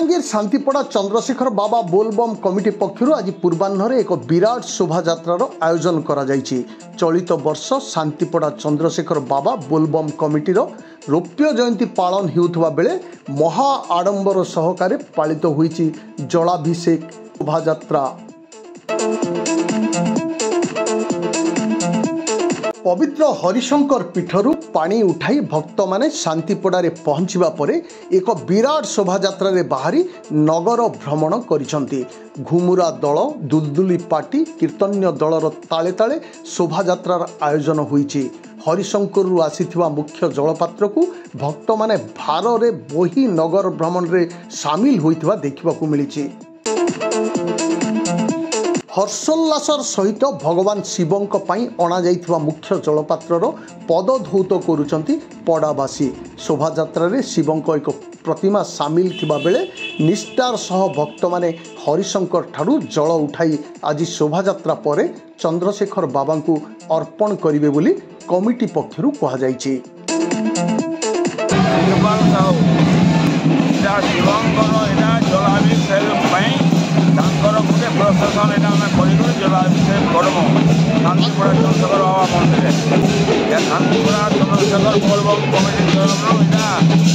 बलांगीर शांतिपड़ा चंद्रशेखर बाबा बोलबम कमिटी पक्षर आज पूर्वाह्न एक विराट शोभायात्रार आयोजन करा जायछि। चलित वर्ष शांतिपड़ा चंद्रशेखर बाबा बोलबम कमिटीर रौप्य जयंती पालन हेउथबा बेले महा आडंबर सहकारे पालित होईछि जलाभिषेक शोभायात्रा। पवित्र हरिशंकर पीठरू पानी उठाई भक्त माने शांतिपड़ारे पहुँचवा परे एक विराट शोभायात्रा रे बाहरी नगर भ्रमण करिसंती। घुमुरा दल दुलदुली पार्टी कीर्तन्य दलर ताले ताले शोभायात्रार आयोजन होईछि। हरिशंकर आसीथिबा मुख्य जलपात्र को भक्त माने भार रे बोही नगर भ्रमण रे सामिल होइथिबा देखिबाकू मिलिछि। हर्षोल्लासर सहित भगवान शिवंक पई अणा जाइथिबा मुख्य जलपात्रर पदधौत करुचंती पड़ावासी। शोभायात्रा रे शिवंक एक प्रतिमा सामिल थिबा बेले निष्ठार सह भक्त माने हरिशंकर ठारू जल उठाई आज शोभायात्रा परे चंद्रशेखर बाबा को अर्पण करिवे बोली कमिटी पक्षरु कहा जायछि। प्रशासन यहाँ जलाभिषेक करम शांतिपड़ा चंद्रशेखर बाबा मंदिर शांतिपड़ा चंद्रशेखर बोलबम कमिटी तरफ